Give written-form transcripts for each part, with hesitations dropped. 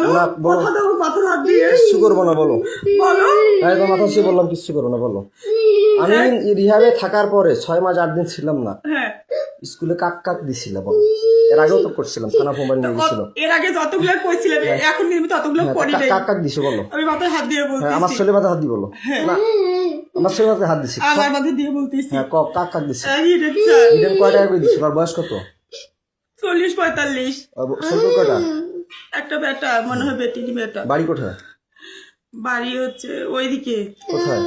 বলো না, বলো। কথা দাও মাথার হাত দিয়ে। কিচ্ছু করবো না, বলো। বলো হ্যাঁ, তোমার মাথা ছুঁয়ে বললাম কিচ্ছু করবো না, বলো। আমি রিহাবে থাকার পরে 6 মাস 8 দিন ছিলাম না, হ্যাঁ স্কুলে কাক কাক দিছিল, বলো। এর আগেও তো করছিলাম, থানা মোবাইল নিয়ে গেছিল। এর আগে যতগুলো কইছিলাম এখন কিন্তু ততগুলো হ্যাঁ, করি নাই। কাক কাক দিছো, বলো। আমি মাথায় হাত দিয়ে হ্যাঁ, আমার বলতেছি, ছেলে মাথা হাত দি, বলো। না, আমার ছেলে মাথায় হাত দিছি। আমার মাথায় দিয়ে বলতেছি হ্যাঁ, কাক কাক দিছি। ইডেন কয় টাকা করে দিছিল? আর বয়স কত? 40-45। সত্তর কয়টা? একটা বেটা মনে হয় বেটিনি বেটা। বাড়ি কোথায়? বাড়ি হচ্ছে ওইদিকে কোথায়?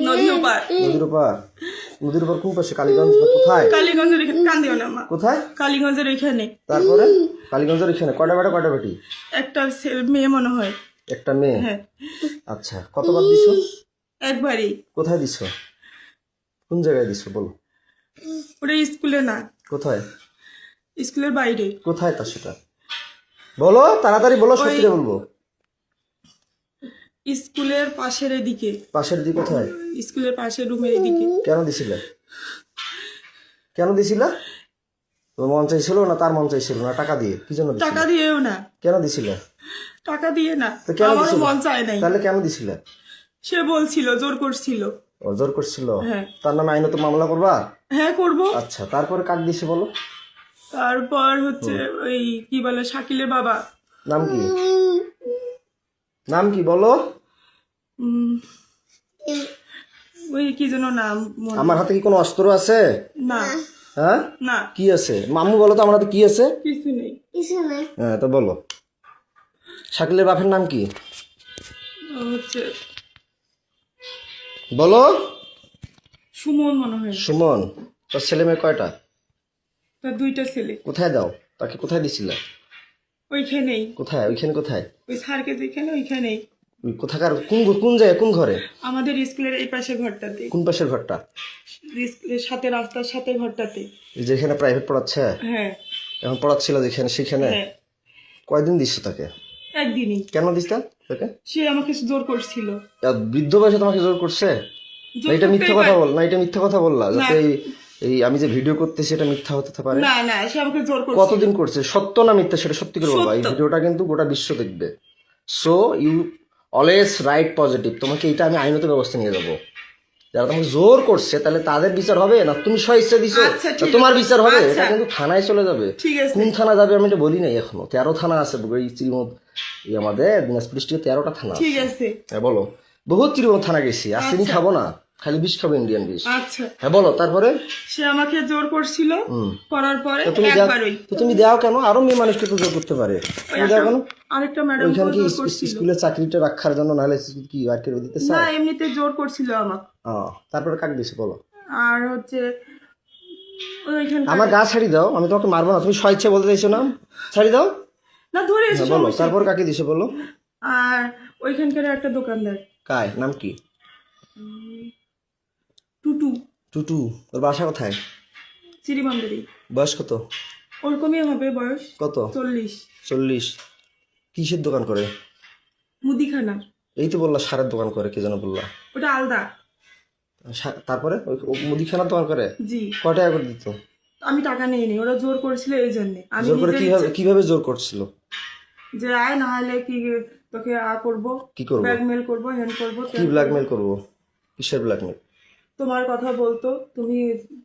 নদীর ওপার। নদীর ওপার? নদীর ওপার কোন পাশে? কালীগঞ্জ না কোথায়? কালীগঞ্জের এখানে। কান্দিও না মা। কোথায়? কালীগঞ্জের এখানে। তারপরে কালীগঞ্জের এখানে কয়টা বেটা কয়টা বেটি? একটা মেয়ে মনে হয়। একটা মেয়ে? হ্যাঁ আচ্ছা, কতবার দিছো? একবারই। কোথায় দিছো? কোন জায়গায় দিছো, বলো। ওটা স্কুলে না, কোথায়? স্কুলের বাইরে। কোথায় তা সেটা বলো, তাড়াতাড়ি বলো, সত্যি বলবো। স্কুলের পাশের এদিকে। পাশের দিকে কোথায়? স্কুলের পাশের রুমের এদিকে। কেন দিছিলে? কেন দিছিলা? তোর মন চাইছিল না তার মন চাইছিল না? টাকা দিয়ে? কি জন্য দিছিলে? টাকা দিয়েও না। কেন দিছিলে? টাকা দিয়ে না, তো কেন আমারও দিছিলে? মন চায় নাই। তাহলে কেন দিছিলে? সে বলছিল, জোর করছিল। ও, জোর করছিল? হ্যাঁ। তার নামে আইনত মামলা করবা? হ্যাঁ করবো। আচ্ছা, তারপরে কাক দিছে, বলো। তারপর হচ্ছে ওই কি বলে শাকিলের বাবা। নাম কি? নাম কি, বলো। ওই কি যেন নাম মনে- আমার হাতে কি কোনো অস্ত্র আছে? না হ্যাঁ, না কি আছে? মামু বলো তো, আমার হাতে কি আছে? কিছু নেই। হ্যাঁ, তো বলো। শাকিলের বাপের নাম কি, হচ্ছে বলো। সুমন মনে হয়। সুমন? তোর ছেলে মেয়ে কয়টা? তার 2টা ছেলে। কোথায় দাও তাকে? কোথায় দিছিলে? ওইখানেই। কোথায়? ওইখানে কোথায়? ওই স্যারকে যেখানে ওইখানেই। ওই কোথাকার? কোন জায়গায়, কোন ঘরে? আমাদের স্কুলের এই পাশে ঘরটাতে। কোন পাশের ঘরটা? স্কুলের সাথে রাস্তার সাথে ঘরটাতে। যেখানে প্রাইভেট পড়াচ্ছে? হ্যাঁ এখন পড়াচ্ছিল যেখানে, সেখানে? হ্যাঁ কয়দিন দিচ্ছ তাকে? একদিনই। কেন দিস তাকে? সে আমাকে জোর করছিল। বৃদ্ধ বয়সে তোমাকে জোর করছে? জোর না, এটা মিথ্যা করতেই কথা পারে। বল না, এটা মিথ্যা কথা বললা, না। যাতে এই আমি যে ভিডিও করতেছি এটা মিথ্যা হতে পারে। না না, সে আমাকে জোর করছিল। কতদিন করছে? সত্য না মিথ্যা সেটা সত্যি করে বলবা। এই সত্য। ভিডিওটা কিন্তু গোটা বিশ্ব দেখবে। So you always right positive. তোমাকে এটা আমি আইনত ব্যবস্থা নিয়ে যাবো। যারা তোমাকে জোর করছে তাহলে তাদের বিচার হবে, না তুমি স্বেচ্ছা দিছো আচ্ছা, ঠিক না তোমার আছে। বিচার হবে? আচ্ছা। এটা কিন্তু থানায় চলে যাবে। ঠিক আছে। কোন থানা যাবে আমি এটা বলি নাই এখনো। 13 থানা আছে এই শ্রীমদ, এই আমাদের দিনাজপুর ডিস্ট্রিক্টে 13টা থানা ঠিক আছে। আছে। হ্যাঁ, বলো। বহুত শ্রীমদ থানা গেছি, আর চিনি আচ্ছা। খাবো না, খালি বিষ খাবো, ইন্ডিয়ান বিষ। আচ্ছা, হ্যাঁ, বলো। তারপরে সে আমাকে জোর করছিল। করার পরে তো তুমি একবারই তো তুমি দাও কেন? আরো মেয়ে মানুষকে তো জোর করতে পারে, তুমি দাও কেন? আরেকটা ম্যাডাম ওইখানে কি জোর করছিল। স্কুলের চাকরিটা রাখার জন্য, নাহলে কি আর কেউ দিতে না, চায়? এমনিতে জোর করছিল আমাকে। তারপরে কাক দিছে, বলো। আর হচ্ছে ওইখানে আমার গা ছাড়ি দাও, আমি তোমাকে মারবো না। তুমি স্বেচ্ছা বলতে চাইছো না, ছাড়ি দাও। না ধরে এসে হ্যাঁ, বলো। সমস্যা তারপর কি? কাকে দিছে, বলো। আর ওইখানকার একটা দোকানদার কায় নাম কি? টুটু। টুটু? তোর বাসা কোথায়? চিরিমান্দারি। বয়স কত? ওরকমই হবে বয়স। কত? 40। 40? কিসের দোকান করে? মুদিখানা। এই তো বললা সারের দোকান করে, কে যেন বললা। ওটা আলাদা। তারপরে ও মুদিখানার দোকান করে? জি। কয় টাকা করে দিত? আমি টাকা নেই নি, ওরা জোর করেছিল এই জন্য। আমি জোর করে নিজের কিভাবে ইচ্ছে- কিভাবে জোর করছিল? যে আয় না হলে কি তোকে করবো, কি করবো? ব্ল্যাকমেল করবো, হ্যান্ড করবো, কি ব্ল্যাকমেল করবো? কিসের ব্ল্যাকমেল? তোমার কথা বলতো, তুমি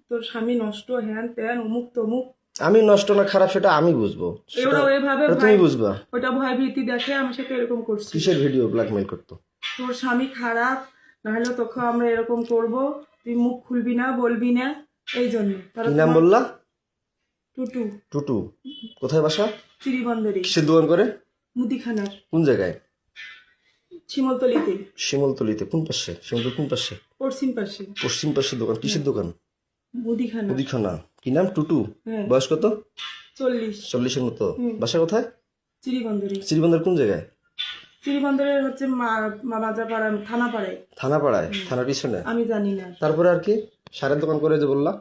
তোর স্বামী নষ্ট, হ্যান ত্যান, অমুক তমুক। আমি নষ্ট না খারাপ সেটা আমি বুঝবো, ওরা ওইভাবে সেটা তুমি বুঝবা। ওটা ভয় ভীতি দেখে আমার সাথে এরকম করছি। কিসের ভিডিও ব্ল্যাকমেল করতো? তোর স্বামী খারাপ, নাহলে তোকে আমরা এরকম করব, তুই মুখ খুলবি না, বলবি না, এই জন্য। কি নাম বললা? টুটু। টুটু? কোথায় বাসা? চিরিবন্দরে। কিসের দোকান করে? মুদিখানার। কোন জায়গায়? শিমলতলিতে। শিমলতলিতে? কোন পাশে? শিমলতলি কোন পাশে? পশ্চিম পাশে। পশ্চিম পাশের দোকান। কিসের দোকান? মুদিখানা। মুদিখানা। কি নাম? টুটু? হ্যাঁ। বয়স কত? 40। 40-এর মতো। বাসা কোথায়? চিরিবন্দরে। শ্রীবন্দর কোন জায়গায়? চিরিবন্দরের হচ্ছে বাজারপাড়া, থানাপাড়ায়। থানাপাড়ায়? থানার পিছনে? আমি জানি না। তারপরে আর কি? সারের দোকান করে যে বললা।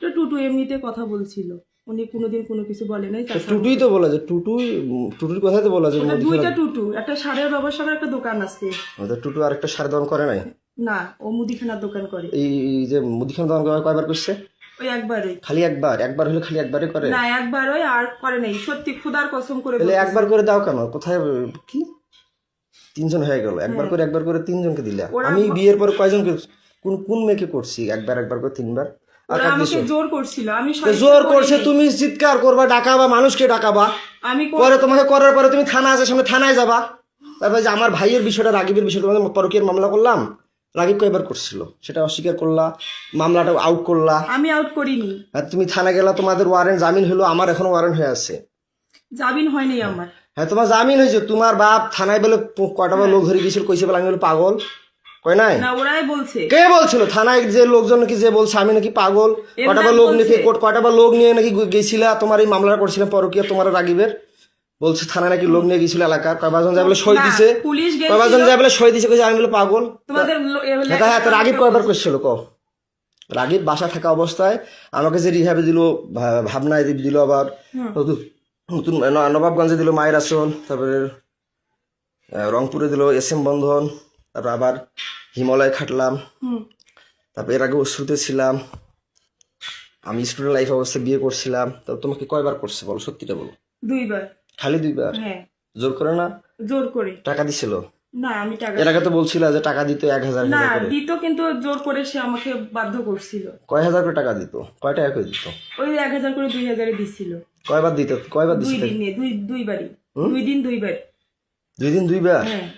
তো টুটু এমনিতে কথা বলছিল, উনি কোনোদিন কোনো কিছু বলে নাই। তো টুটুই তো বলা যে টুটুর কথাই তো বলা যে ওটা 2টা টুটু, একটা সারের ব্যবসার একটা দোকান আছে। টুটু আরেকটা সারের দোকান করে নাই? না, ও মুদিখানার দোকান করে। এই যে মুদিখানা দোকান কয়বার করছে? ওই একবারই। খালি একবার? একবার হলে খালি একবারই করে? না একবার ওই আর করে নাই, সত্যি খুদার কসম করে তাহলে বলতেছি। একবার করে দাও কেন? কোথায় কি 3 জন হয়ে গেল, একবার করে 3 জনকে দিলা। আমি বিয়ের পর কয়জনকে কোন কোন মেয়েকে করছি একবার করে 3 বার? আর ওরা কার আমাকে দিছো? জোর করছিল, আমি তো জোর করছে, তুমি চিৎকার করবা, ডাকাবা, মানুষকে ডাকাবা, আমি পরে তোমাকে করার পরে তুমি থানা আছে সামনে, থানায় যাবা। তারপরে যে আমার ভাইয়ের বিষয়টা, রাগিবের বিষয়টা, তোমাদের পরকীয়ার মামলা করলাম, রাগিব কয়বার করছিল সেটা অস্বীকার করলা, মামলাটা আউট করলা। আমি আউট করিনি। আর তুমি থানা গেলা, তোমাদের ওয়ারেন্ট জামিন হলো, আমার এখনো ওয়ারেন্ট হয়ে আছে। জামিন হয়নি আমার। হ্যাঁ তোমার জামিন হয়েছে, তোমার বাপ থানায় বলে কয়টা বার লোক ধরে গেছিল, কইছে বলে আমি বলে পাগল, কয় নাই? না ওরাই বলছে। কে বলছিল? থানায় যে লোকজন নাকি যে বলছে আমি নাকি পাগল, কয়টা বার লোক নিয়ে কয়টা বার লোক নিয়ে নাকি গেছিলা, তোমার এই মামলাটা করছিলাম পরকীয়া, তোমার রাগিবের বলছে থানায় নাকি লোক নিয়ে গেছিল এলাকার, কয়বার যায় বলে সই দিছে, পুলিশ কয়বার যায় বলে সই দিছে, কইছে আমি বলে পাগল। তোমাদের হ্যাঁ তো রাগিব কয়বার করছিল ক? রাগিব বাসা থাকা অবস্থায় আমাকে যে রিহাবে দিল, ভাবনায় দিল, আবার নতুন নবাবগঞ্জে দিল মায়ের আসল, তারপরে রংপুরে দিল SM বন্ধন, তারপর আবার হিমালয় খাটলাম, তারপর এর আগে অশ্রুতে ছিলাম, আমি স্টুডেন্ট লাইফ অবস্থায় বিয়ে করছিলাম। তো তোমাকে কয়বার করছে বলো, সত্যিটা বলো। 2 বার। খালি 2 বার? হ্যাঁ। জোর করে না? জোর করে। টাকা দিছিল? না আমি টাকা, এর আগে তো বলছিল যে টাকা দিত 1000 না করে। দিত কিন্তু জোর করে সে আমাকে বাধ্য করছিল। কয় হাজার করে টাকা দিত? কয় টাকা করে দিত? ওই 1000 করে 2000 দিছিল। কয়বার দিত? কয়বার 2 দিছিল? দিনে, দুই বারই। 2 দিন 2 বার। 2 দিন 2 বার হ্যাঁ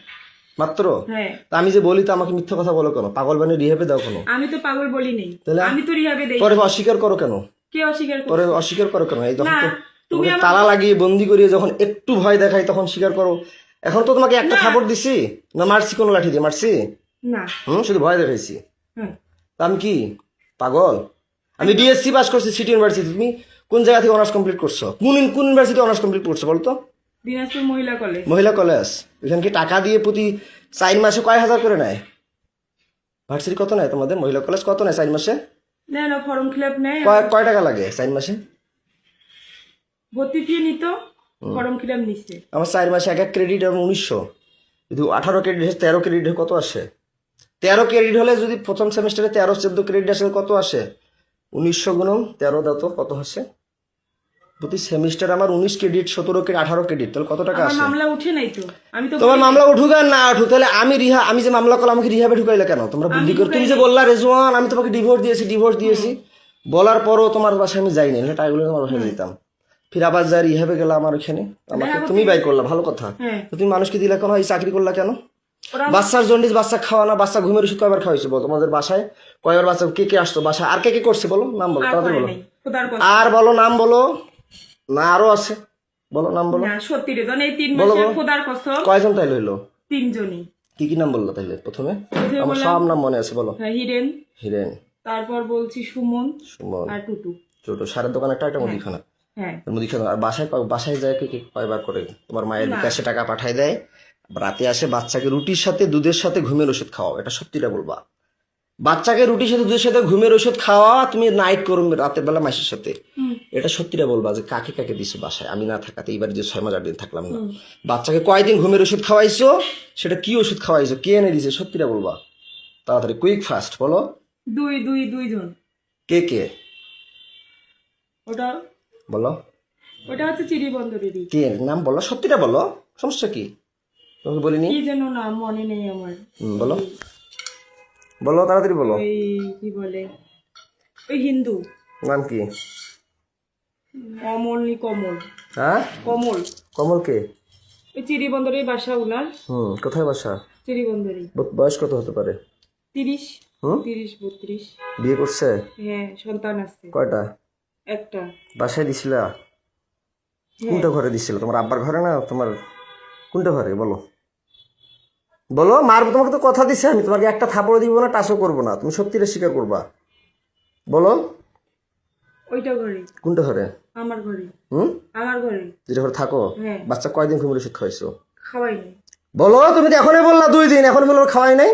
মাত্র? হ্যাঁ। তা আমি যে বলি তো আমাকে মিথ্যা কথা বলো কেন? পাগল বানিয়ে রিহাবে দাও কেন? আমি তো পাগল বলি নাই, তাহলে আমি তো রিহাবে দেই। পরে অস্বীকার করো কেন? কে অস্বীকার করে? পরে অস্বীকার করো কেন? এই যখন না, তুমি তোমাকে তালা লাগিয়ে বন্দি করিয়ে যখন একটু ভয় দেখাই তখন স্বীকার করো। এখন তো তোমাকে একটা থাপড় দিছি না, মারছি কোনো লাঠি দিয়ে মারছি? না। শুধু ভয় দেখাইছি। হ্যাঁ। তা আমি কি পাগল? আমি BSc পাস করছি সিটি ইউনিভার্সিটি। তুমি কোন জায়গা থেকে অনার্স কমপ্লিট করছো? কোন ইউনিভার্সিটি অনার্স কমপ্লিট করছো বলতো? দিনাজপুর মহিলা কলেজ। মহিলা কলেজ। এখানে কি টাকা দিয়ে প্রতি 4 মাসে কয় হাজার করে নেয়? ভার্সিটি কত নেয় তোমাদের? মহিলা কলেজ কত নেয় 4 মাসে? না ফর্ম ফিল নেয়। কয় টাকা লাগে 4 মাসে? ভর্তি ফি নিত, ফর্ম ফিল নিচ্ছে। আমার 4 মাসে এক ক্রেডিট এবং 1900, যদি 18 ক্রেডিট 13 ক্রেডিট কত আসে? 13 ক্রেডিট হলে যদি প্রথম সেমিস্টারে 13-14 ক্রেডিট আসে কত আসে? 1900 গুণন 13 দাও তো কত আসে? প্রতি সেমিস্টার আমার 19 ক্রেডিট, 17 ক্রেডিট, 18 ক্রেডিট, তাহলে কত টাকা আমার আসে? মামলা উঠে নাই তো, আমি তো তোমার মামলা উঠুক আর না উঠুক, তাহলে আমি যে মামলা করলাম আমাকে রিহাবে ঢুকাইলে কেন? তোমরা বুদ্ধি করে তুমি যে বললা রেজওয়ান আমি তোমাকে ডিভোর্স দিয়েছি বলার পরও তোমার বাসায় আমি যাইনি, না টাইগুলো তোমার বাসায় যেতাম, ফির আবার যাই রিহাবে গেলাম আমার ওখানে, আমাকে তুমি বাই করলা, ভালো কথা। তো তুমি মানুষকে দিলা কেন? এই চাকরি করলা কেন? বাচ্চার জন্ডিস, বাচ্চা খাওয়া না, বাচ্চা ঘুমের ওষুধ কয়বার খাওয়াইছো বলো? তোমাদের বাসায় কয়বার বাচ্চা, কে আসতো বাসায়? আর কে করছে বলো? নাম বলো তাড়াতাড়ি বলো। আর বলো নাম বলো, না আরো আছে, বলো নাম বলো। না সত্যি রে, এই 3 মাসে খোদার কসম। কয়জন তাইলে হইলো? 3 জনই। কি নাম বললো তাইলে প্রথমে? আমার সব নাম মনে আছে, বলো। হিরেন, হিরেন, তারপর বলছি সুমন আর টুটু। ছোট সারের দোকান একটা মুদিখানা। হ্যাঁ মুদিখানা। আর বাসায় যায় কি কয়বার করে? তোমার মায়ের বিকাশে টাকা পাঠায় দেয়, রাতে আসে বাচ্চাকে রুটির সাথে দুধের সাথে ঘুমের ওষুধ খাওয়াও, এটা সত্যিটা বলবা। বাচ্চাকে রুটির সাথে দুধের সাথে ঘুমের ওষুধ খাওয়া, তুমি নাইট করো রাতের বেলা মাসের সাথে, এটা সত্যিটা বলবা যে কাকে দিছো বাসায় আমি না থাকাতে? এইবার যে 6 মাস 8 দিন থাকলাম না, বাচ্চাকে কয়দিন ঘুমের ওষুধ খাওয়াইছো? সেটা কি ওষুধ খাওয়াইছো? কে এনে দিছে? সত্যিটা বলবা তাড়াতাড়ি, কুইক ফাস্ট বলো। 2 জন। কে? ওটা হচ্ছে চিড়িবন্দরেরই। কে নাম বলো, সত্যিটা বলো, সমস্যা কি? তোমাকে বলিনি কি যেন নাম মনে নেই আমার। বলো তাড়াতাড়ি বলো। ওই কি বলে, ওই হিন্দু নাম কি? কমল। হ্যাঁ কমল কে? ওই চিড়িবন্দরের বাসা উনার। কোথায় বাসা? চিড়িবন্দরে। বয়স কত হতে পারে? 30 32। বিয়ে করছে? হ্যাঁ সন্তান আছে। কয়টা? একটা। বাসায় দিছিলা? কোনটা ঘরে দিছিল? তোমার আব্বার ঘরে না তোমার কোনটা ঘরে বলো? মারবো তোমাকে তো কথা দিছে আমি, তোমাকে একটা থাপড় দিব না, টাচও করবো না, তুমি সত্যিটা স্বীকার করবা, বলো। ওইটা ঘরে। কোনটা ঘরে? আমার ঘরে। আমার ঘরে। যেটা ঘরে থাকো? বাচ্চা কয়দিন ঘুমের ওষুধ খাওয়াইছো? খাওয়াইনি। বলো, তুমি তো এখনই বললা 2 দিন, এখন বলো খাওয়াই নাই,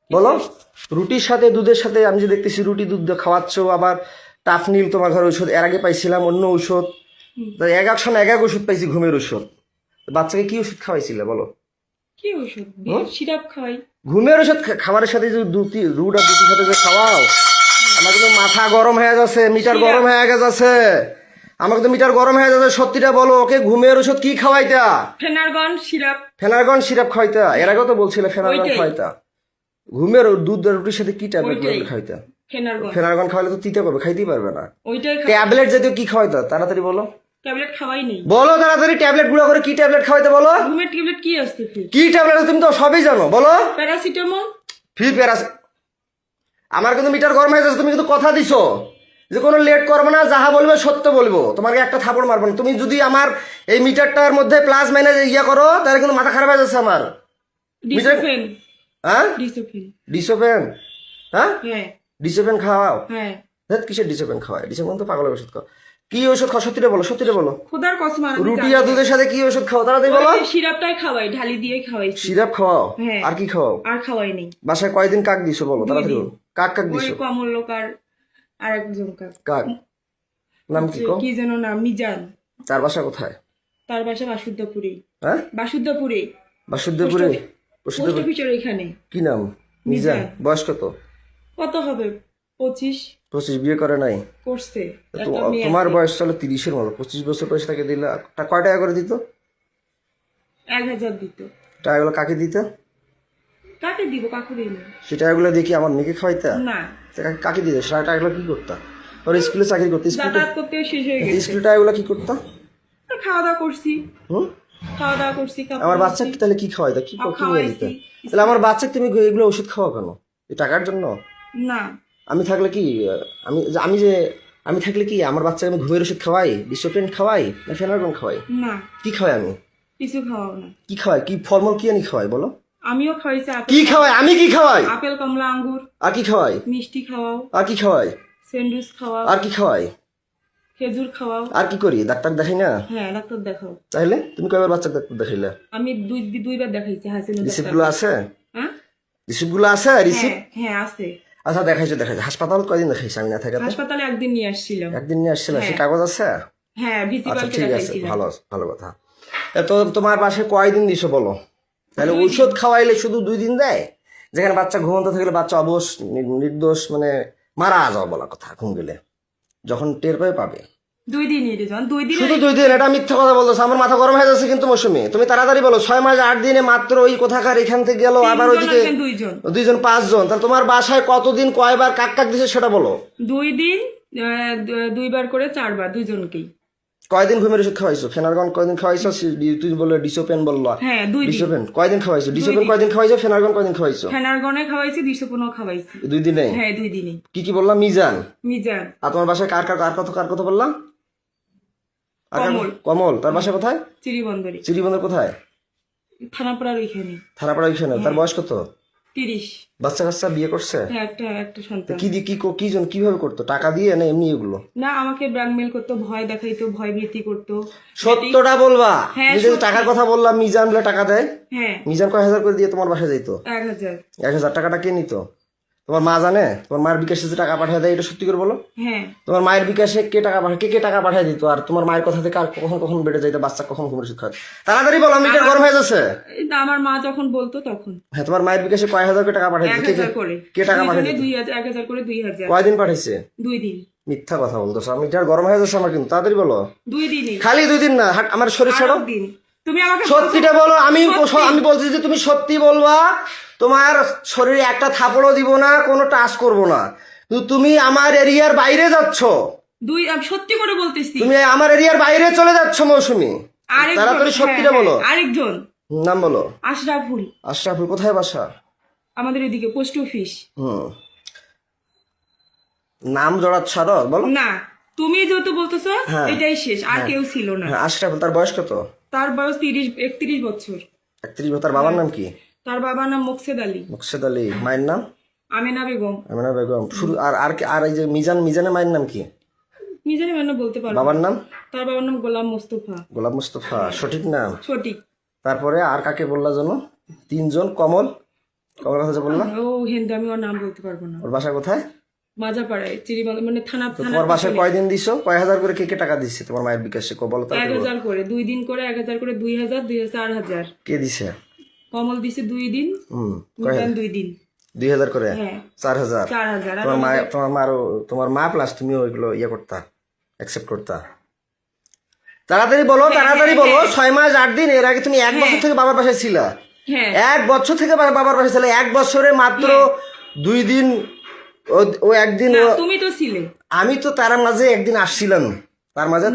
বলো। রুটির সাথে দুধের সাথে আমি যে দেখতেছি রুটি দুধ খাওয়াচ্ছ, আবার টাফনিল তোমার ঘরে ওষুধ, এর আগে পাইছিলাম অন্য ওষুধ, এক ওষুধ পাইছি ঘুমের ওষুধ। বাচ্চাকে কি ওষুধ খাওয়াইছিলে বলো? কি ওষুধ? সিরাপ খাওয়াই। ঘুমের ওষুধ খাবারের সাথে যে রুট আর দুটির সাথে যে খাওয়াও, আমার কিন্তু মাথা গরম হয়ে যাচ্ছে, মিটার গরম হয়ে গেছে। আমাকে তো মিটার গরম হয়ে যাচ্ছে, সত্যিটা বলো। ওকে ঘুমের ওষুধ কি খাওয়াইতা? Phenergan syrup. ফেনারগন সিরাপ খাওয়াইতা? এর আগেও তো বলছিলে ফেনারগন ওইটাই। খাওয়াইতা। ঘুমের দুধ আর রুটির সাথে কি ট্যাবলেট ওইটাই। খাওয়াইতা? ফেনারগন ফেনারগন খাওয়াইলে তো তিতে করবে, খাইতেই পারবে না। ওইটাই ট্যাবলেট জাতীয় কি খাওয়াইতা? তাড়াতাড়ি বলো, ট্যাবলেট খাওয়াই নেই। বলো তাড়াতাড়ি। ট্যাবলেট গুঁড়া করে কি ট্যাবলেট খাওয়াইতে বলো? ঘুমের ট্যাবলেট কি আসছে ফির? কি ট্যাবলেট তুমি তো সবই জানো, বলো। প্যারাসিটামল। ফ্রি প্যারাস। আমার কিন্তু মিটার গরম হয়ে যাচ্ছে, তুমি কিন্তু কথা দিছো যে কোনো লেট করবে না, যাহা বলবে সত্য বলবো, তোমাকে একটা থাপড় মারবো না। তুমি যদি আমার এই মিটারটার মধ্যে প্লাস মাইনাস ইয়া করো, তাহলে কিন্তু মাথা খারাপ হয়ে যাচ্ছে আমার। ডিসোফেন। হ্যাঁ, ডিসোফেন। ডিসোপেন। হ্যাঁ, হ্যাঁ ডিসোপেন খাওয়াও? হ্যাঁ। ধ্যাৎ, কিসের ডিসোপেন খাওয়ায়? ডিসোপেন তো পাগলের ওষুধ খাও। কি ওষুধ খাও? সত্যিটা বলো, সত্যিটা বলো। খোদার কসম আর রুটি আর দুধের সাথে কি ওষুধ খাও? তাড়াতাড়ি বলো। সিরাপটাই খাওয়াই, ঢালি দিয়ে খাওয়াইছি। সিরাপ খাওয়াও? হ্যাঁ। আর কি খাওয়াও? আর খাওয়াই নেই। বাসায় কয়দিন কাক দিছো বলো, তাড়াতাড়ি বলো। কাক কাক ওই দিছো? কমলকার আর একজন কাক নাম কি কো? কি যেন নাম, মিজান। তার বাসা কোথায়? তার বাসা বাসুদ্ধপুরে। হ্যাঁ, বাসুদ্ধপুরে। বাসুদেবপুরে। পোস্ট বাসুদেবপুর অফিসের এখানে। কি নাম? মিজান। বয়স কত? কত হবে? 25। 25। বিয়ে করে নাই? করছে। তো একটা মেয়ে তোমার আছে। বয়স চলো 30-এর মতো। 25 বছর বয়স তাকে দিলে কয় টাকা করে দিত? 1000 দিত। টাকাগুলো কাকে দিত? কাকে দিব? কাকু দিই না। সে টাকাগুলো দেখি আমার মেয়েকে খাওয়াইতা? না, কাকে দিত? সে টাকাগুলো কি করতা? ওর স্কুলে চাকরি করতে? যাতায়াত করতে শেষ হয়ে গেছে। স্কুলে টাকাগুলো কি করতা? আর খাওয়া দাওয়া করছি। হুম, খাওয়া দাওয়া করছি। কাপড় আমার ধুচ্ছি। বাচ্চাকে তাহলে কি খাওয়াইতা? কি কি নিয়ে খাওয়াইছি। দিতে? তাহলে আমার বাচ্চাকে তুমি এগুলো ওষুধ খাওয়া কেন? এই টাকার জন্য? না, আমি থাকলে কি, আমি থাকলে কি আমার বাচ্চাকে আমি ঘুমের ওষুধ খাওয়াই, ডিসোপেন খাওয়াই, না ফেনারগন খাওয়াই? না, কি খাওয়াই আমি? কিছু খাওয়াও না। কি খাওয়াই? কি ফলমূল কি আনি খাওয়াই বলো? আমিও খাওয়াইছি আপেল। কি খাওয়াই? আমি কি খাওয়াই? আপেল, কমলা, আঙ্গুর। আর কি খাওয়াই? মিষ্টি খাওয়াও। আর কি খাওয়াই? স্যান্ডউইচ খাওয়াও। আর কি খাওয়াই? খেজুর খাওয়াও। আর কি করি? ডাক্তার দেখাই না? হ্যাঁ, ডাক্তার দেখাও। তাহলে তুমি কয়বার বাচ্চা ডাক্তার দেখাইলে? আমি দুইবার দেখাইছি হাসিনা রিসিপ্ট ডাক্তার। গুলো আছে? হ্যাঁ রিসিপ্ট গুলো আছে? রিসিপ্ট? হ্যাঁ হ্যাঁ আছে। আচ্ছা, দেখাইছো। হাসপাতাল কয়দিন দেখাইছি আমি না থাকাতে? হাসপাতালে একদিন নিয়ে আসছিলাম। একদিন নিয়ে আসছিল, সে কাগজ আছে? হ্যাঁ, আচ্ছা, ভিসিপালকে ঠিক আছে, দেখাইছিলাম। ভালো কথা। তো তোমার বাসায় কয়দিন দিছো বলো? তাহলে ঔষধ খাওয়াইলে শুধু 2 দিন দেয়? যেখানে বাচ্চা ঘুমন্ত থাকলে বাচ্চা অবশ নির্দোষ মানে মারা যাওয়া বলা কথা, ঘুম গেলে যখন টের পাবে। 2 দিনই রে জন, 2 দিন। শুধু 2 দিন? এটা মিথ্যা কথা বলতেছে। আমার মাথা গরম হয়ে যাচ্ছে কিন্তু মৌসুমি। তুমি তাড়াতাড়ি বলো। 6 মাস 8 দিনে মাত্র ওই কোথাকার এখান থেকে গেল, আবার ওইদিকে 2 জন 5 জন। তাহলে তোমার বাসায় কতদিন কয়বার কাক কাক দিছে সেটা বলো। 2 দিন, 2 বার করে 4 বার, দুজনকেই। কয়দিন ঘুমের ওষুধ খাওয়াইছো? ফেনারগন কয়দিন খাওয়াইছো? তুই বললে ডিসোপেন বললো। হ্যাঁ, 2 দিন। ডিসোপেন কয়দিন খাওয়াইছো? ডিসোপেন কয়দিন খাওয়াইছো? ফেনারগন কয়দিন খাওয়াইছো? ফেনারগনে খাওয়াইছি, 215 খাওয়াইছি। 2 দিনে? হ্যাঁ, 2 দিনই। কি কি বললাম? মিজান। মিজান। আর তোমার বাসায় কার কথা বললাম? কমল। কমল। তার বাসা কোথায়? চিরিবন্দরে। চিরিবন্দর কোথায়? থানাপাড়ার ওইখানে। থানাপাড়া ওইখানে। তার বয়স কত? 30। বাচ্চা কাচ্চা বিয়ে করছে? হ্যাঁ, একটা সন্তান। কিভাবে করতো? টাকা দিয়ে না এমনি এগুলো? না, আমাকে ব্ল্যাকমেল করতো, ভয় দেখাইতো, ভয় ভীতি করতো। সত্যটা বলবা। হ্যাঁ, তুমি যে টাকার কথা বললাম, মিজান বলে টাকা দেয়। হ্যাঁ, মিজান কয় হাজার করে দিয়ে তোমার বাসায় যাইতো? 1000। 1000 টাকাটা কে নিত? তোমার মা জানে? তোমার মায়ের বিকাশে যে টাকা পাঠিয়ে দেয়, এটা সত্যি করে বলো। হ্যাঁ, তোমার মায়ের বিকাশে কে টাকা পাঠিয়ে দিত? আর তোমার মায়ের কথা থেকে আর কখন বেড়ে যাইতো বাচ্চা, কখন ঘুমের ওষুধ খাওয়াতো? তাড়াতাড়ি বলো, আমি এটা গরম হয়ে যাচ্ছে। এই তো আমার মা যখন বলতো তখন। হ্যাঁ, তোমার মায়ের বিকাশে কয় হাজার করে টাকা পাঠিয়ে দিত? 1000 করে। কে টাকা পাঠিয়ে দিত? 1000 করে 2000। কয়দিন পাঠাইছে? 2 দিন। মিথ্যা কথা বলতেছো। আমি এটা গরম হয়ে যাচ্ছে আমার কিন্তু। তাড়াতাড়ি বলো। 2 দিনই। খালি 2 দিন না, আমার শরীর ছাড়ো। 8 দিন। তুমি আমাকে সত্যিটা বলো। আমি বলছি যে তুমি সত্যি বলবা। তোমার শরীরে একটা থাপড়ও দিব না, কোনো টাচ করব না। তুমি আমার এরিয়ার বাইরে যাচ্ছ। আমি সত্যি করে বলতেছি। তুমি আমার এরিয়ার বাইরে চলে যাচ্ছ মৌসুমি। তাড়াতাড়ি সত্যিটা বলো। আরেকজন নাম বলো। আশরাফুল। আশরাফুল কোথায় বাসা? আমাদের এদিকে পোস্ট অফিস। নাম জড়াচ্ছ আরো, বলো না। তুমি যেহেতু বলতেছো এটাই শেষ, আর কেউ ছিল না। আশরাফুল। তার বয়স কত? তার বয়স 31 বছর। 31 বছর। তার বাবার নাম কি? তার বাবার নাম মোকসেদ আলী। মোকসেদ আলী। মায়ের নাম? আমেনা বেগম। আমেনা বেগম। শুরু আর এই যে মিজানের মায়ের নাম কি? নিজের মানে বলতে পারবো। বাবার নাম? তার বাবার নাম গোলাম মোস্তফা। গোলাম মোস্তফা সঠিক নাম? সঠিক। তারপরে আর কাকে বললা জানো? 3 জন। কমল কথা বললাম। ও হিন্দু, আমি ওর নাম বলতে পারবো না। ওর বাসা কোথায়? মাজাপাড়ায়, চিরিবাংলা মানে থানা। তোমার বাসায় কয়দিন দিছো? কয় হাজার করে কে টাকা দিচ্ছে তোমার মায়ের বিকাশে? বলো তো। 1000 করে 2 দিন করে, 1000 করে 2000, 4000। কে দিছে? কমল দিছে 2 দিন, মিজান 2 দিন। 2000 করে হ্যাঁ 4000 4,000 আর তোমার মা প্লাস তুমিও ওইগুলো ইয়ে করতা অ্যাকসেপ্ট করতা তাড়াতাড়ি বলো তাড়াতাড়ি বলো 6 মাস 8 দিন এর আগে তুমি 1 বছর থেকে বাবার বাসায় ছিলা হ্যাঁ 1 বছর থেকে বাবার বাসায় ছিলে 1 বছরে মাত্র 2 দিন ও একদিন না, তুমি তো ছিলে আমি তো তার মাঝে একদিন আসছিলাম তার মাঝে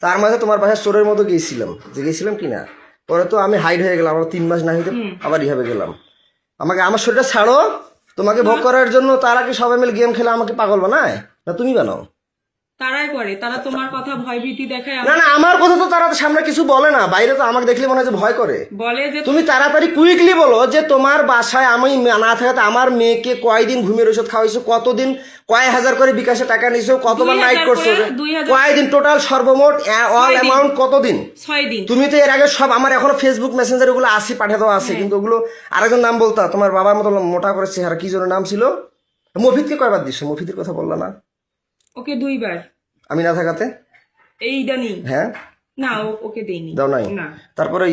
তার মাঝে তোমার বাসায় চোরের মতো গেছিলাম কিনা পরে তো আমি হাইড হয়ে গেলাম আমার 3 মাস না হইতে আবার রিহাবে গেলাম আমাকে আমার শরীরটা ছাড়ো তোমাকে ভোগ করার জন্য তারা কি সবাই মিলে গেম খেলে আমাকে পাগল বানায় না তুমি বানাও তারাই করে তারা তোমার কথা ভয়ভীতি দেখায় না না আমার কথা তো তারা সামনে কিছু বলে না বাইরে তো আমাকে দেখলে মনে হয় যে ভয় করে বলে যে তুমি তাড়াতাড়ি কুইকলি বলো যে তোমার বাসায় আমি না থাকাতে আমার মেয়েকে কয়দিন ঘুমের ওষুধ খাওয়াইছো কতদিন কয় হাজার করে বিকাশে টাকা নিছো কতবার 2000 নাইট করছো করে, 2000 কয়দিন টোটাল সর্বমোট অল অ্যামাউন্ট কতদিন 6 দিন তুমি তো এর আগে সব আমার এখনো ফেসবুক মেসেঞ্জার ওগুলো আসি পাঠিয়ে দেওয়া আছে কিন্তু ওগুলো আরেকজন নাম বলতা তোমার বাবার মতো মোটা করে চেহারা কি জন্য নাম ছিল মফিদকে কয়বার দিছো মফিদের কথা বললা না ওকে 2 বার আমি না থাকাতে এইদানি হ্যাঁ না ওকে দেইনি দাও নাই না তারপরে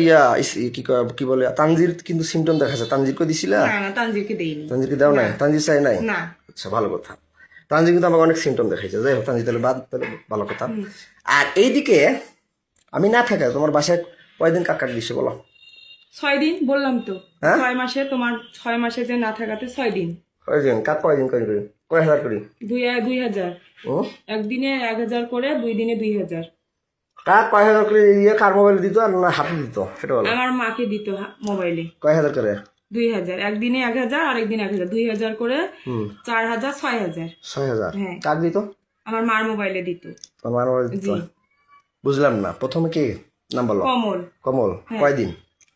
কি বলে তানজির কিন্তু সিমটম দেখাচ্ছে তানজিরকে দিছিলা না তানজিরকে দেইনি তানজিরকে দাও নাই তানজির চাই নাই না আচ্ছা ভালো কথা তানজির কিন্তু আমাকে অনেক সিমটম দেখাইছে যাই হোক তানজির তাহলে ভালো কথা আর এইদিকে আমি না থাকা তোমার বাসায় কয়দিন কাকার দিছে বলো 6 দিন বললাম তো হ্যাঁ? 6 মাসে তোমার 6 মাসে যে না থাকাতে 6 দিন কয়দিন কাক কয়দিন করি কয় হাজার করি 2000 ও একদিনে 1000 করে 2 দিনে 2000 কাক কয় হাজার করে ইয়ে কার মোবাইল দিত আর না হাতে দিত সেটা বলো আমার মাকে দিত মোবাইলে কয় হাজার করে 2000 একদিনে 1000 আর একদিন 1000 2000 করে 4000 6000 6000 হ্যাঁ। কাক দিত আমার মার মোবাইলে দিত তোমার মোবাইল দিত জি বুঝলাম না প্রথমে কি নাম বলো কমল কমল কয়দিন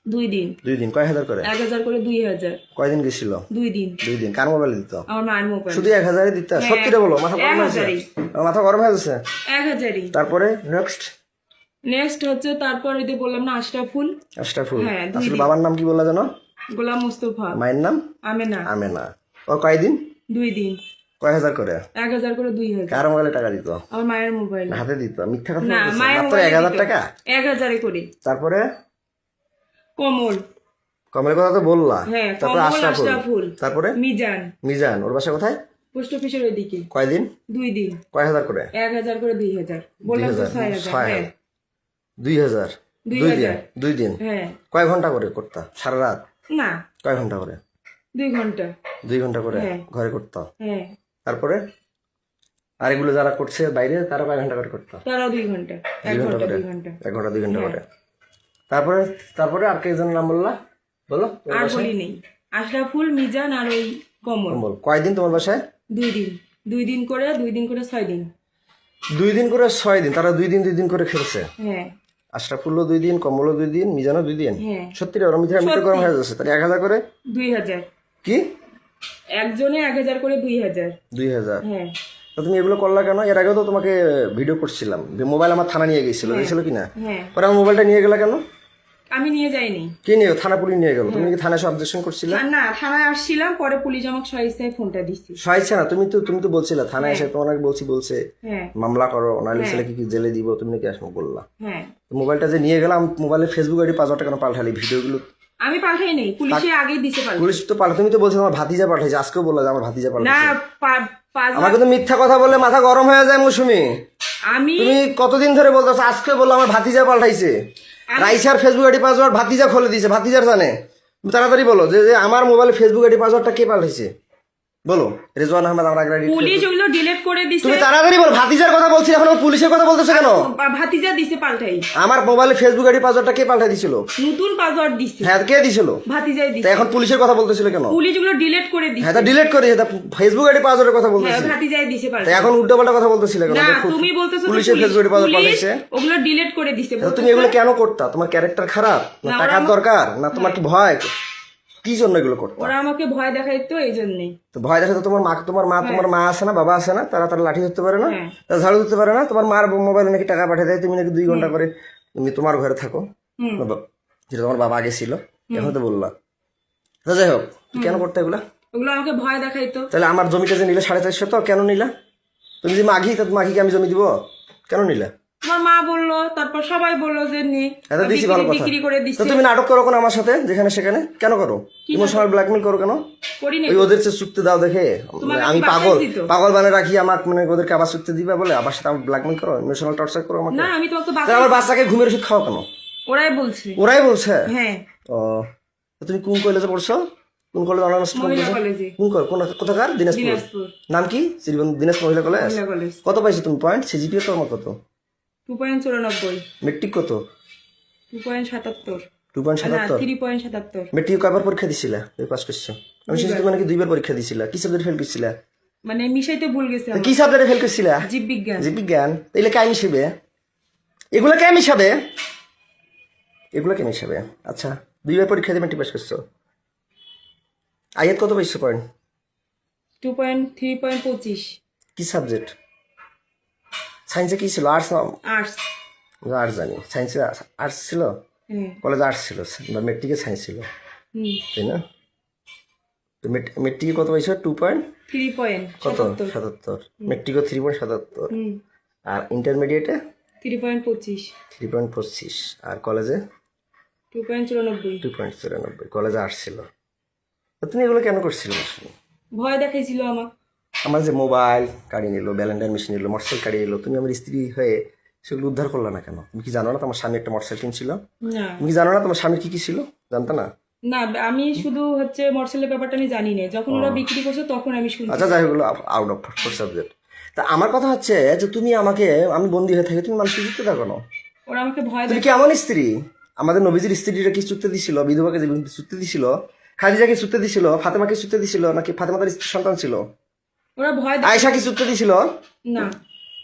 2 দিন 2 দিন কয় হাজার করে 1000 করে 2000 কয়দিন গেছিল 2 দিন 2 দিন কার মোবাইল দিত আমার মার মোবাইল শুধু 1000 দিত সত্যি বলো মাথা গরম হয়েছে 1000 আমার মাথা গরম হয়ে যাচ্ছে 1000ই তারপরে নেক্সট নেক্সট হচ্ছে তারপর ওই যে বললাম না আশরাফুল আশরাফুল হ্যাঁ, 2 আসলে দিন। বাবার নাম কি বললা জানো গোলাম মুস্তফা মায়ের নাম আমেনা আমেনা ওর কয়দিন 2 দিন কয় হাজার করে 1000 করে 2000 কার মোবাইলে টাকা দিত আমার মায়ের মোবাইল হাতে দিত মিথ্যা কথা না বলতেছে। মায়ের মাত্র মোবাইল 1000 টাকা 1000 করে তারপরে কমল কমলের কথা তো বললা হ্যাঁ তারপরে কমল আশরাফুল আশরাফুল তারপরে মিজান মিজান ওর বাসা কোথায় পোস্ট অফিসের ওইদিকে কয়দিন 2 দিন কয় হাজার করে 1000 করে 2000 বললাম তো 6000 হ্যাঁ 2000 2 দিন 2 দিন হ্যাঁ কয় ঘন্টা করে করতা সারা রাত না কয় ঘন্টা করে 2 ঘন্টা 2 ঘন্টা করে হ্যাঁ। ঘরে করতা হ্যাঁ তারপরে আর এগুলো যারা করছে বাইরে তারা কয় ঘন্টা করে করতা তারাও 2 ঘন্টা 1 2 ঘন্টা ঘন্টা করে 2 ঘন্টা 1 ঘন্টা 2 ঘন্টা করে তারপরে তারপরে আর কে নাম বললা বলো আর বলি নেই আশরাফুল মিজান আর ওই কমল বল কয়দিন তোমার বাসায় 2 দিন 2 দিন করে 6 দিন 2 দিন করে 6 দিন তারা 2 দিন করে খেলছে হ্যাঁ আশরাফুল্লো 2 দিন কমলও 2 দিন মিজানও 2 দিন হ্যাঁ সত্যি রে ওরা মিথ্যা গরম হয়ে যাচ্ছে তাহলে 1000 করে 2000 কি একজনে 1000 করে 2000 2000 হ্যাঁ তো তুমি এগুলো করলা কেন এর আগেও তো তোমাকে ভিডিও করছিলাম মোবাইল আমার থানা নিয়ে গেছিল গেছিল কিনা হ্যাঁ পরে আমার মোবাইলটা নিয়ে গেলা কেন আমি নিয়ে যাইনি কি নিয়ে থানা পুলিশ নিয়ে গেল তুমি কি থানায় অবজেকশন করছিলে আর না থানায় আসছিলাম পরে পুলিশ আমাকে সহিস্তায় ফোনটা দিচ্ছে সহায়ছে না তুমি তো বলছিলে থানায় এসে তোমার বলছে হ্যাঁ মামলা করো নাহলে ছেলেকে কি জেলে দিব তুমি নাকি আসবো বললা হ্যাঁ তো মোবাইলটা যে নিয়ে গেলাম মোবাইলে ফেসবুক আইডি 5000 টাকা পাল্টালি ভিডিওগুলো আমি পাঠাই নেই পুলিশে আগেই দিছে পাল্টা পুলিশ তো পাল্টা তুমি তো বলছো আমার ভাতিজা পাঠাইছে আজকেও বললা যে আমার ভাতিজা না পাল্টাইছে পাঁচ আমাকে তো মিথ্যা কথা বললে মাথা গরম হয়ে যায় মৌসুমি আমি তুমি কতদিন ধরে বলতেছো আজকে বললো আমার ভাতিজা পাল্টাইছে রাইসার ফেসবুক আইডি পাসওয়ার্ড ভাতিজা খুলে দিয়েছে ভাতিজার জানে তুমি তাড়াতাড়ি বলো যে আমার মোবাইলে ফেসবুক আইডি পাসওয়ার্ডটা কে পাল্টাইছে বলো রেজওয়ান আহমেদ আমার আগে পুলিশ ওগুলো ডিলিট করে দিছে তুমি তাড়াতাড়ি বলো ভাতিজার কথা বলছি এখন পুলিশের কথা বলতেছো কেন ভাতিজা দিছে পাল্টাই আমার মোবাইলে ফেসবুক আইডি পাসওয়ার্ডটা কে পাল্টাই দিছিল নতুন পাসওয়ার্ড দিছে হ্যাঁ কে দিছিল ভাতিজাই তা দিছে এখন পুলিশের কথা বলতেছিল কেন পুলিশ ওগুলো ডিলিট করে দিছে হ্যাঁ তা ডিলিট করে দিয়েছে ফেসবুক আইডি পাসওয়ার্ডের কথা হ্যাঁ বলতেছি ভাতিজাই দিছে তা পাল্টা এখন উল্টোপাল্টা কথা বলতেছিলে কেন না যে তুমি বলতেছো তো পুলিশের ফেসবুক আইডি পাসওয়ার্ড পুলিশ পাল্টাইছে ওগুলো ডিলিট করে দিছে তা তুমি এগুলো কেন করতা তোমার ক্যারেক্টার খারাপ না না, টাকার দরকার না তোমার কি ভয় কি জন্য এগুলো করতা ওরা আমাকে ভয় দেখাইতো এই জন্যই তো ভয় দেখাতে তোমার মা আছে না বাবা আছে না তারা লাঠি ধরতে পারে না হ্যাঁ। তারা ঝাড়ু ধরতে পারে না তোমার মার মোবাইলে নাকি টাকা পাঠিয়ে দেয় তুমি নাকি 2 ঘন্টা করে তুমি তোমার ঘরে থাকো হুম যেটা তোমার বাবা আগে ছিল এখন তো বললা তো যাই হোক তুমি কেন করতে এগুলা ওগুলো আমাকে ভয় দেখাইতো তাহলে আমার জমিটা যে নিলে 450 তো কেন নিলা তুমি যদি মাঘি তা মাঘিকে আমি জমি দিব কেন নিলা তোমার মা বললো, তারপর সবাই বললো যে নে এটা দিছি ভালো কথা। বিক্রি করে তো দিচ্ছে। তুমি নাটক করো কেন আমার সাথে যেখানে সেখানে কেন করো? ইমোশনাল ব্ল্যাকমেল করো কেন? করি না ওই ওদের যে চুক্তি দাও দেখে তোমাকে আমি কি বাসায় পাগল দিত? পাগল বানিয়ে রাখি আমাকে, মানে ওদেরকে আবার চুক্তি দিবে বলে আবার সাথে আমার ব্ল্যাকমেল করো, ইমোশনাল টর্চার করো আমাকে। না আমি তোমাকে তাহলে আমার বাচ্চাকে ঘুমের ওষুধ খাওয়া কেন? ওরাই বলছে। ওরাই বলছে? হ্যাঁ ও, তো তুমি কোন কলেজে পড়ছো? কোন কলেজ অনার্স মহিলা কলেজে। কোথাকার? দিনাজপুর। দিনাজপুর নাম কি? শ্রীবন্ধু দিনাজপুর মহিলা কলেজ। মহিলা কলেজ। কত পাইছো তুমি পয়েন্ট? সিজিপিএ তোমার কত? 2.94, মেট্রিক কত? 2.77, 2.77। 3.77। মেট্রিক কয়বার পরীক্ষা দিছিলা? তুমি পাস করছো? আমি শুনছি তুমি নাকি 2বার পরীক্ষা দিছিলা। কি সাবজেক্ট ফেল করছিলা? মানে মিশাইতে ভুল গেছে তো আমার। কি সাবজেক্টে ফেল করছিলা? জীববিজ্ঞান। জীববিজ্ঞান। এগুলো কে মিশাবে? এগুলো কে মিশাবে? এগুলো কে মিশাবে? আচ্ছা 2বার পরীক্ষা দিয়ে মেট্রিক পাস করছো। আয়াত কত পাইছো পয়েন্ট? 3.25। কি সাবজেক্ট? সায়েন্সে কি ছিল? আর্টস না? আর্টস। আর্টস জানি। সায়েন্সে আর্টস ছিল? হ্যাঁ। কলেজে আর্টস ছিল বা মেট্রিকে সায়েন্স ছিল, হুম। তাই না? তো মেট্রিকে কত পাইছো? 2 পয়েন্ট কত? 3.77। 77। মেট্রিকও 3.77। হুম। আর ইন্টারমিডিয়েটে 3.25। 3.25। আর কলেজে 2.94। 2.94। কলেজে আর্টস ছিল। তো তুমি এগুলো কেন করছিলে? ভয় দেখাইছিল আমার। আমার যে মোবাইল কাড়িয়ে নিল, ব্যালেন্ডার মেশিন নিল, মোটরসাইকেল কাড়িয়ে নিল, তুমি আমার স্ত্রী হয়ে সেগুলো উদ্ধার করলা না কেন? তুমি কি জানো না তোমার স্বামী একটা মোটরসাইকেল কিনছিল? না তুমি কি জানো না তোমার স্বামীর কি কি ছিল? জানতো না? না আমি শুধু হচ্ছে মোটরসাইকেলের ব্যাপারটা আমি জানি না, যখন ওরা বিক্রি করছে তখন আমি শুনছি। আচ্ছা যাই হোক, আউট অফ সাবজেক্ট। তা আমার কথা হচ্ছে যে তুমি আমাকে, আমি বন্দী হয়ে থাকি, তুমি মানুষের যুক্তি দেখো না। ওরা আমাকে ভয় তুমি কি এমন স্ত্রী? আমাদের নবীজির স্ত্রীরা কি চুক্তি দিছিল? বিধবাকে যে চুক্তি দিছিল, খাদিজাকে চুক্তি দিছিল, ফাতেমাকে চুক্তি দিছিল, নাকি ফাতেমাদের সন্তান ছিল? ওরা ভয় আয়েশা কি চুক্তি দিছিল? না।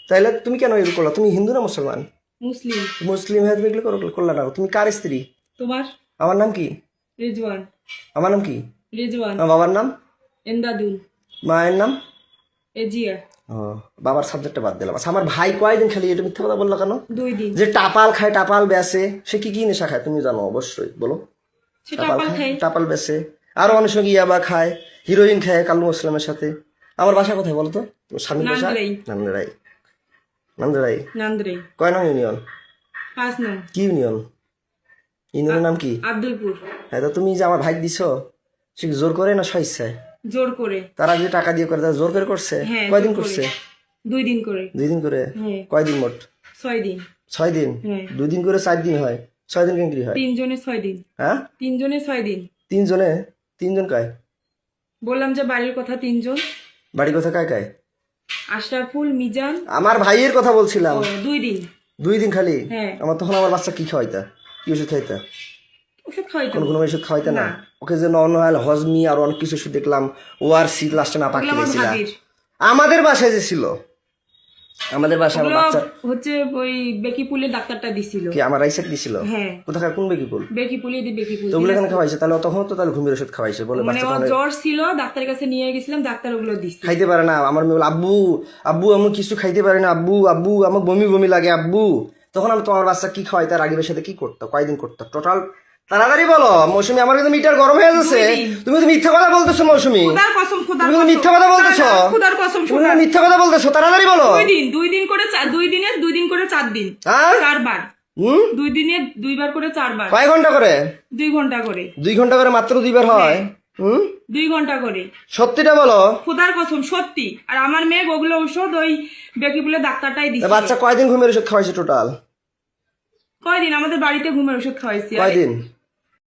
তাইলে তুমি কেন এগুলো করলা? তুমি হিন্দু না মুসলমান? মুসলিম। মুসলিম হয়ে তুমি এগুলো করলা না। তুমি কার স্ত্রী? তোমার? আমার নাম কি? রেজওয়ান। আমার নাম কি? রেজওয়ান। আমার বাবার নাম? এন্দাদুল। মায়ের নাম? এজিয়া। ও, বাবার সাবজেক্টটা বাদ দিলাম। আচ্ছা আমার ভাই কয়দিন খালি এটা মিথ্যা কথা বললো কেন? 2 দিন। যে টাপাল খায়, টাপাল বেচে, সে কি কি নেশা খায় তুমি জানো অবশ্যই, বলো। সে টাপাল খাই। টাপাল বেচে, আরো অনেক সঙ্গে ইয়াবা খায়, হিরোইন খায় কালু ইসলামের সাথে। আমার বাসা কোথায় বলো তো? স্বামীর বাসা নান্দারাই। নান্দারাই। নান্দারাই নান্দ্রাই। কয় নং ইউনিয়ন? 5 নং। কি ইউনিয়ন? ইউনিয়নের নাম কি? আব্দুলপুর। হ্যাঁ, তো তুমি যে আমার ভাই দিছো, সে কি জোর করে না স্বেচ্ছায়? জোর করে। তারা যে টাকা দিয়ে করে, তারা জোর করে করছে? হ্যাঁ, কয়দিন জোর করে। করছে? 2 দিন করে। 2 দিন করে? হ্যাঁ। কয়দিন মোট? 6 দিন। 6 দিন? হ্যাঁ। 2 দিন করে 4 দিন হয়, 6 দিন কেন কি হয়? 3 জনে 6 দিন। হ্যাঁ 3 জনে 6 দিন। 3 জনে? 3 জন কায়? বললাম যে বাড়ির কথা 3 জন। বাড়ি কথা কায় কায়? আশরাফুল, মিজান। আমার ভাইয়ের কথা বলছিলাম। 2 দিন। 2 দিন খালি? হ্যাঁ। তখন আমার বাচ্চা কি খাওয়াইতা? কি ওষুধ খাইতা? ওষুধ খাওয়াইতো। কোনো ওষুধ খাওয়াইতা না? না। ওকে যে নর্মাল হজমি আর অনেক কিছু ওষুধ দেখলাম, ওআরসি লাস্টে না পাখি ওগুলো আমার দিয়েছিলা। ভাবির। আমাদের বাসায় যে ছিল, আমাদের বাসায় আমার ওগুলো বাচ্চা হচ্ছে ওই বেকিপুলের ডাক্তারটা দিছিল। কি আমার রাইসেট দিছিল? হ্যাঁ। কোথাকার কোন বেকিপুল? বেকিপুলে দি বেকিপুল। তো ওগুলো কেন খাওয়াইছে? তাহলে তখন তো তাহলে ঘুমের ওষুধ খাওয়াইছে বলে মানে বাচ্চা ওর তখন জ্বর ছিল, ডাক্তারের কাছে নিয়ে গেছিলাম, ডাক্তার ওগুলো দিচ্ছে। খাইতে পারে না। আমার মেয়ে বলে, আব্বু আব্বু আমি কিছু খাইতে পারি না, আব্বু আব্বু আমার বমি বমি লাগে আব্বু। তখন আমি তোমার বাচ্চা কি খাওয়াইতে, রাগিবের সাথে কি করতো, কয়দিন করতো টোটাল? তাড়াতাড়ি বলো মৌসুমী, আমার কিন্তু মিটার গরম হয়ে যাচ্ছে। 2 দিন। তুমি তো মিথ্যা কথা বলতেছো মৌসুমী, খোদার কসম, খোদার তুমি কসম। কিন্তু মিথ্যা কথা বলতেছো। খোদার কসম, তুমি কিন্তু মিথ্যা কথা বলতেছো, তাড়াতাড়ি বলো। 2 দিন, 2 দিন করে 2 দিনে 2 দিন করে 4 দিন। হ্যাঁ 4 বার। 2 দিনে 2 বার করে 4 বার। কয় ঘন্টা করে? 2 ঘন্টা করে। 2 ঘন্টা করে মাত্র 2 বার হয়? 2 ঘন্টা করে। সত্যিটা বলো। খোদার কসম সত্যি। আর আমার মেয়ে ওগুলো ঔষধ ওই বেকিপুলের ডাক্তারটাই দিচ্ছে। বাচ্চা কয়দিন ঘুমের ওষুধ খাওয়াইছে টোটাল? কয়দিন আমাদের বাড়িতে ঘুমের ওষুধ খাওয়াইছি। আর কয়দিন?